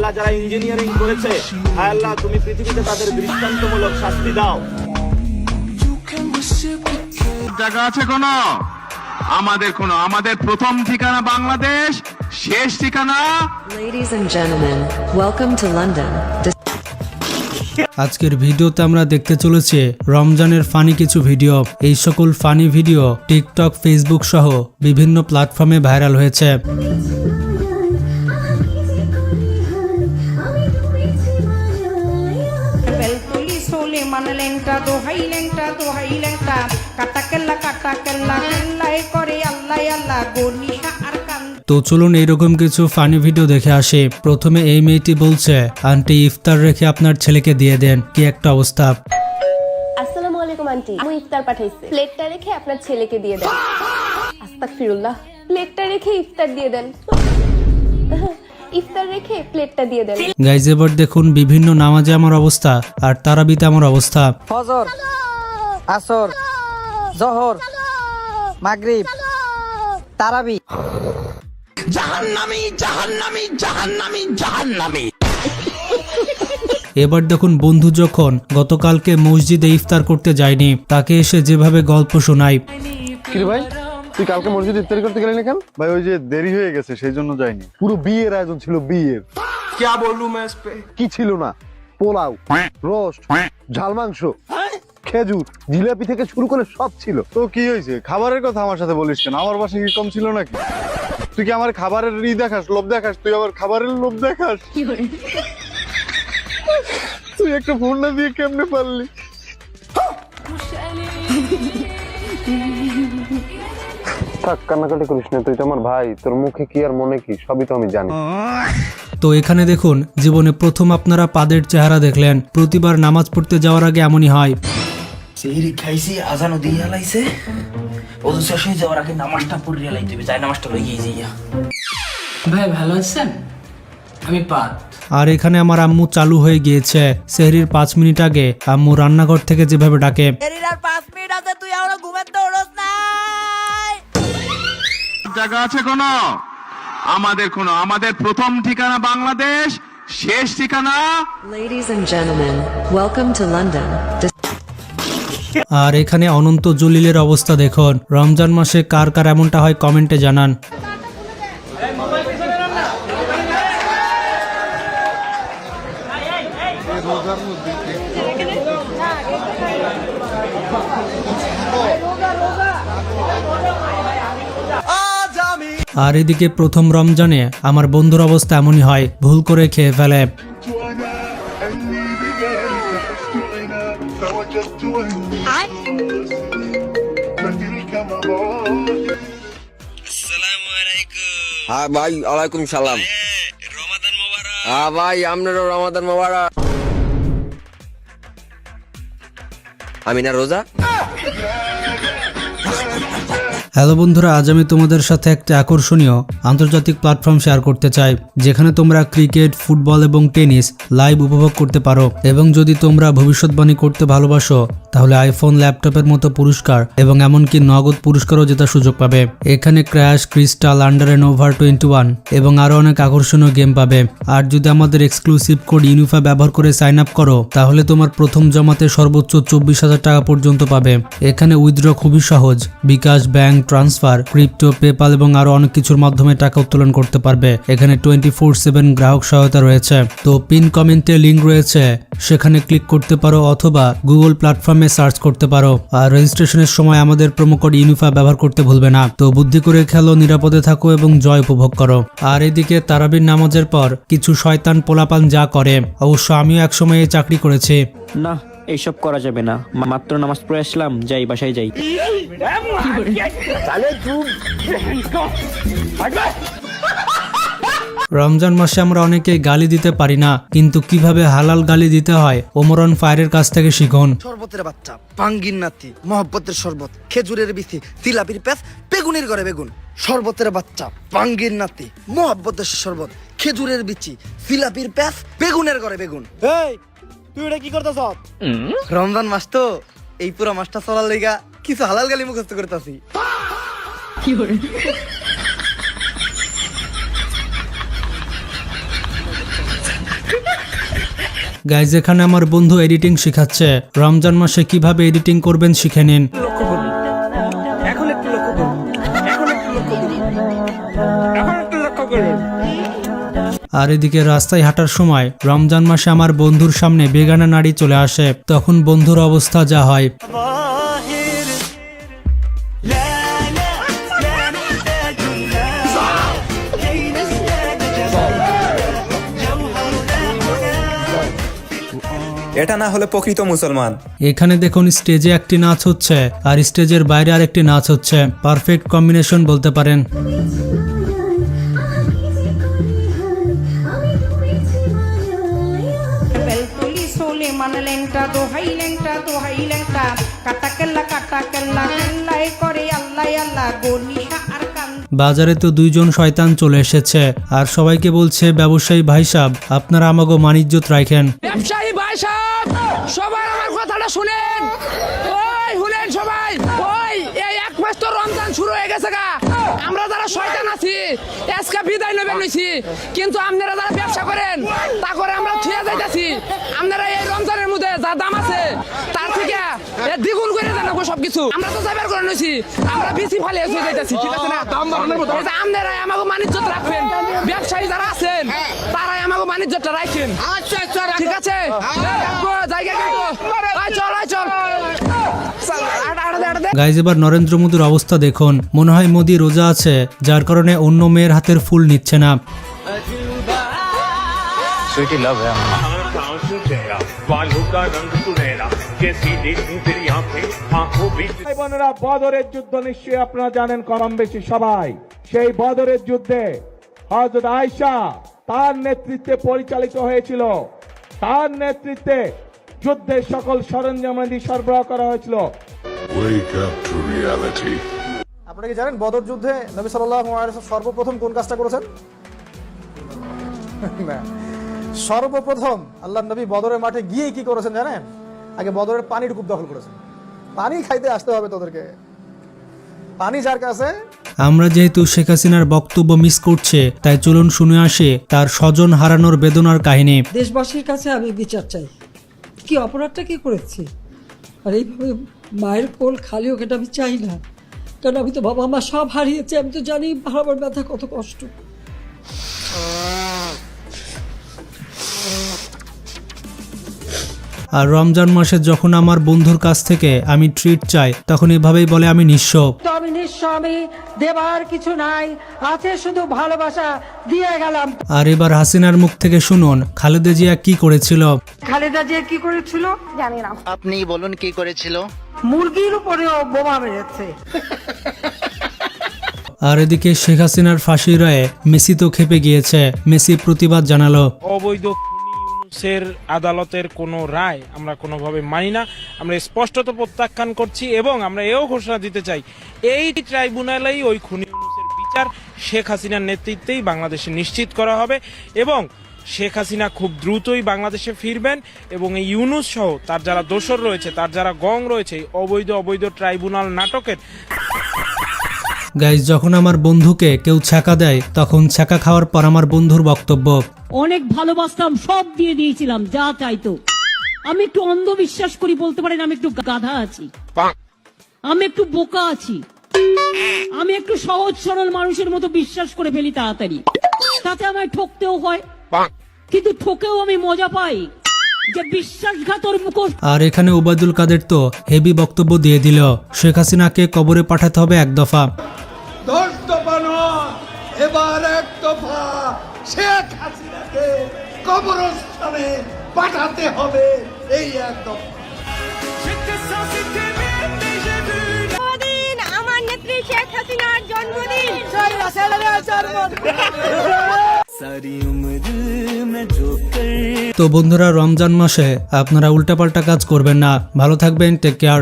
আল্লাহ যারা ইঞ্জিনিয়ারিং করেছে, হায় আল্লাহ তুমি পৃথিবীতে তাদের দৃষ্টান্তমূলক শাস্তি দাও। জায়গা আছে আমাদের প্রথম ঠিকানা বাংলাদেশ, শেষ ঠিকানা। Ladies and gentlemen, welcome to London. আজকের ভিডিওতে আমরা দেখতে চলেছি রমজানের ফানি কিছু ভিডিও। এই সকল ফানি ভিডিও টিকটক, ফেসবুক সহ বিভিন্ন প্ল্যাটফর্মে ভাইরাল হয়েছে। তো চলুন এইরকম কিছু ফানি ভিডিও দেখে আসি। প্রথমে এই মেয়েটি বলছে, আন্টি ইফতার রেখে আপনার ছেলেকে দিয়ে দেন। কি একটা অবস্থা। আসসালামু আলাইকুম আন্টি, আমি ইফতার পাঠাইছি, প্লেটটা রেখে আপনার ছেলেকে দিয়ে দেন। আস্তাগফিরুল্লাহ, প্লেটটা রেখে ইফতার দিয়ে দেন। ইফতার রেখে প্লেটটা দিয়ে দেন। গাইজ এবার দেখুন বিভিন্ন নামাজে আমার অবস্থা আর তারাবিতে আমার অবস্থা। ফজর, আসর, জোহর, মাগরিব, তারাবি। জাহান্নামী জাহান্নামী জাহান্নামী জাহান্নামী। এবার দেখুন বন্ধু যখন গতকালকে মসজিদে ইফতার করতে যায়নি, তাকে এসে যেভাবে গল্প শোনায়। কি রে ভাই, তুই কালকে মসজিদে ইফতারি করতে গেলি না কেন? ভাই ওই যে দেরি হয়ে গেছে সেই জন্য যাইনি। পুরো বিয়ের আয়োজন ছিল, বিয়ের। क्या बोलूं मैं इस पे? কি ছিল না? পোলাও, রোস্ট, ঝাল মাংস, খেজুর, জিলাপি থেকে শুরু করে সব ছিল। তো কি হয়েছে? খাবারের কথা আমার সাথে বলিস কেন? আমার বাসায় কি কম ছিল নাকি? তুই কি আমার খাবারের দেখাস, লোভ দেখাস? তুই আবার খাবারের লোভ দেখাস? তুই একটা ফোন না দিয়ে কেমনে পারলি? থাক, কান্নাকাটি করিস না, তুই তো আমার ভাই। তোর মুখে কি আর মনে কি সবই তো আমি জানি। তো এখানে দেখুন জীবনে প্রথম আপনারা পাদের চেহারা দেখলেন। প্রতিবার নামাজ পড়তে যাওয়ার আগে এমনই হয়। সেহরি খাইছি, আজানও দিয়ে লাইছে, ওযু শেষ হয়ে যাওয়ার আগে নামাজটা পড়িয়ে লাইতে হবে। যাই নামাজটা লই গিয়ে যাইয়া। ভাই ভালো আছেন? আমি পাত। আর এখানে আমার আম্মু চালু হয়ে গিয়েছে। সেহরির 5 মিনিট আগে আম্মু রান্নাঘর থেকে যেভাবে ডাকে, জায়গা আছে আমাদের প্রথম ঠিকানা বাংলাদেশ, শেষ ঠিকানা। Ladies and gentlemen, welcome to London. আর এখানে অনন্ত জলিলের অবস্থা দেখুন। রমজান মাসে কার কার এমনটা হয় কমেন্টে জানান। আর এদিকে প্রথম রমজানে আমার বন্ধুর অবস্থা এমনই হয়, ভুল করে খেয়ে ফেলে। হ্যাঁ ভাই, ওয়ালাইকুম সালাম। হ্যাঁ ভাই, আপনারও রমাদান মোবারক। আমি না রোজা। হ্যালো বন্ধুরা, আজ আমি তোমাদের সাথে একটা আকর্ষণীয় আন্তর্জাতিক প্ল্যাটফর্ম শেয়ার করতে চাই, যেখানে তোমরা ক্রিকেট, ফুটবল এবং টেনিস লাইভ উপভোগ করতে পারো। এবং যদি তোমরা ভবিষ্যৎবাণী করতে ভালোবাসো তাহলে আইফোন, ল্যাপটপের মতো পুরস্কার এবং এমনকি নগদ পুরস্কারও জেতার সুযোগ পাবে। এখানে crash, crystal, under and over 21 এবং আরো অনেক আকর্ষণীয় গেম পাবে। আর যদি আমাদের এক্সক্লুসিভ কোড ইউনিফা ব্যবহার করে সাইন আপ করো তাহলে তোমার প্রথম জমাতে সর্বোচ্চ 24,000 টাকা পর্যন্ত পাবে। এখানে উইথড্র খুবই সহজ। বিকাশ, ব্যাংক ট্রান্সফার, ক্রিপ্টো, পেপাল এবং আরো অনেক কিছুর মাধ্যমে টাকা উত্তোলন করতে পারবে। এখানে 24/7 গ্রাহক সহায়তা রয়েছে। তো পিন কমেন্টে লিংক রয়েছে, সেখানে ক্লিক করতে পারো অথবা গুগল প্ল্যাটফর্মে সার্চ করতে পারো। আর রেজিস্ট্রেশনের সময় আমাদের প্রোমো কোড ইউনিফা ব্যবহার করতে ভুলবে না। তো বুদ্ধি করে খেলো, নিরাপদে থাকো এবং জয় উপভোগ করো। আর এদিকে তারাবির নামাজের পর কিছু শয়তান পোলাপান যা করে, অবশ্য আমিও একসময় এই চাকরি করেছি। না, এইসব করা যাবে না। মাত্র নামাজ পড়ে আসলাম, যাই বাসায় যাই। রমজান মাসে আমরা অনেকেই গালি দিতে পারি না, কিন্তু কিভাবে হালাল গালি দিতে হয় ওমরন ফায়ারের কাছ থেকে শিখুন। শরবতের বাচ্চা, পাঙ্গির নাতি, মহব্বতের শরবত, খেজুরের বিচি, জিলাপির প্যাস, বেগুনের ঘরে বেগুন। শরবতের বাচ্চা, পাঙ্গির নাতি, মহব্বতের শরবত, খেজুরের বিচি, জিলাপির প্যাস, বেগুনের ঘরে বেগুন। এই তুই এটা কি করতেছ? রমজান মাস তো, এই পুরো মাসটা চলার লেগা কিছু হালাল গালি মুখস্থ করতেছি। গাইজ এখানে আমার বন্ধু এডিটিং শেখাচ্ছে। রমজান মাসে কিভাবে এডিটিং করবেন শিখে নিন। এখন একটু লক্ষ্য করুন, এখন একটু লক্ষ্য করুন, এখন একটু লক্ষ্য করুন। আর এদিকে রাস্তায় হাঁটার সময় রমজান মাসে আমার বন্ধুর সামনে বেগানা নারী চলে আসে, তখন বন্ধুর অবস্থা যা হয়। এটা না হলে প্রকৃত মুসলমান। এখানে দেখুন স্টেজে একটি নাচ হচ্ছে আর স্টেজের বাইরে আরেকটি নাচ হচ্ছে। পারফেক্ট কম্বিনেশন বলতে পারেন। বাজারে তো দুইজন শয়তান চলে এসেছে আর সবাইকে বলছে, ব্যবসায়ী ভাই সাহেব আপনারা আমাগো মানিজ্যত রাখেন। ব্যবসায়ী ভাই সাহেব, সবাই আমার কথাটা শুনেন। ওই শুনেন সবাই, ওই এই এক মাস তো রমজান শুরু হয়ে গেছে গা। আমরা যারা শয়তান আছি আজকে বিদায় নেবেন নিছি, কিন্তু আপনারা যারা ব্যবসা করেন তা করে আমরা থুয়ে যাইতাছি। আপনারা এই রমজানের মধ্যে যা দাম আছে তার থেকে দ্বিগুণ করে দেন সবকিছু। আমরা তো যাবার করে নিছি, আমরা বেশি ফালে হয়ে যাইতাছি, ঠিক আছে না? আপনারা আমাকে মানিজ্যত রাখবেন, ব্যবসায়ী যারা আছেন তারাই আমাকে মানিজ্যটা রাখেন, ঠিক আছে? জায়গা কিন্তু চল চল। গাইজ এবার নরেন্দ্র মোদীর অবস্থা দেখুন। মনে হয় মোদী রোজা আছে, যার কারণে অন্য মেয়ের হাতের ফুল নিচ্ছে না। বোনেরা, বদরের যুদ্ধ নিশ্চয়ই আপনারা জানেন কম বেশি সবাই। সেই বদরের যুদ্ধে হযরত আয়েশা তার নেতৃত্বে পরিচালিত হয়েছিল। তার নেতৃত্বে যুদ্ধের সকল সরঞ্জামাদি সরবরাহ করা হয়েছিল। আপনারা কি জানেন বদর যুদ্ধে নবী সাল্লাল্লাহু আলাইহি ওয়াসাল্লাম সর্বপ্রথম কোন কাজটা করেছেন? সর্বপ্রথম আল্লাহর নবী বদরের মাঠে গিয়ে কি করেছেন জানেন? আগে বদরের পানির কূপ দখল করেছেন। পানি খাইতে আসতে হবে তোদেরকে, পানি যার কাছে। আমরা যেহেতু শেখ হাসিনার বক্তব্য মিস করছে, তাই চলুন শুনে আসি তার স্বজন হারানোর বেদনার কাহিনী। দেশবাসীর কাছে আমি বিচার চাই, কি অপরাধটা কি করেছি, আর এইভাবে মায়ের কোল খালি হোক এটা আমি চাই না। কারণ আমি তো বাবা মা সব হারিয়েছি, আমি তো জানি হারাবার ব্যথা কত কষ্ট। আর রমজান মাসে যখন আমার বন্ধুর কাছ থেকে আমি ট্রিট চাই, তখন এভাবেই বলে আমি নিঃস্ব। আমি নিঃস্ব, আমি দেবার কিছু নাই, আছে শুধু ভালোবাসা, দিয়ে গেলাম। আর এবার হাসিনার মুখ থেকে শুনুন খালেদা জিয়া কি করেছিল। খালেদা জিয়া কি করেছিল জানি না। আপনি বলুন কি করেছিল? মুরগির উপরেও বোমা মেরেছে। আর এদিকে শেখ হাসিনার ফাঁসির রায়ে মেসি তো খেপে গিয়েছে। মেসি প্রতিবাদ জানালো, অবৈধ ইউনূসের আদালতের কোনো রায় আমরা কোনোভাবে মানি না। আমরা স্পষ্টত প্রত্যাখ্যান করছি এবং আমরা এও ঘোষণা দিতে চাই, এই ট্রাইব্যুনালেই ওই খুনি ইউনূসের বিচার শেখ হাসিনার নেতৃত্বেই বাংলাদেশে নিশ্চিত করা হবে এবং শেখ হাসিনা খুব দ্রুতই বাংলাদেশে ফিরবেন এবং এই ইউনূস সহ তার যারা দোসর রয়েছে, তার যারা গং রয়েছে, এই অবৈধ ট্রাইব্যুনাল নাটকের। গাইজ যখন আমার বন্ধুকে কেউ ছ্যাঁকা দেয়, তখন ছ্যাঁকা খাওয়ার পর আমার বন্ধুর বক্তব্য, অনেক ভালোবাসতাম, সব দিয়ে দিয়েছিলাম যা চাইতো। আমি একটু অন্ধবিশ্বাস করি বলতে পারেন, আমি একটু গাধা আছি, আমি একটু বোকা আছি, আমি একটু সহজ সরল মানুষের মতো বিশ্বাস করে ফেলি তাড়াতাড়ি, তাতে আমায় ঠকতেও হয়, কিন্তু ঠকেও আমি মজা পাই যে বিশ্বাসঘাতর মুখোশ। আর এখানে ওবায়দুল কাদের তো হেভি বক্তব্য দিয়ে দিল, শেখ হাসিনাকে কবরে পাঠাতে হবে এক দফা। 10 দফা নয়, এবার এক দফা শেখ হাসিনাকে কবরস্থানে পাঠাতে হবে, এই এক দফা। আমার নেত্রী শেখ হাসিনার জন্মদিন। তো বন্ধুরা, রমজান মাসে আপনারা উল্টাপাল্টা কাজ করবেন না। ভালো থাকবেন, টেক কেয়ার।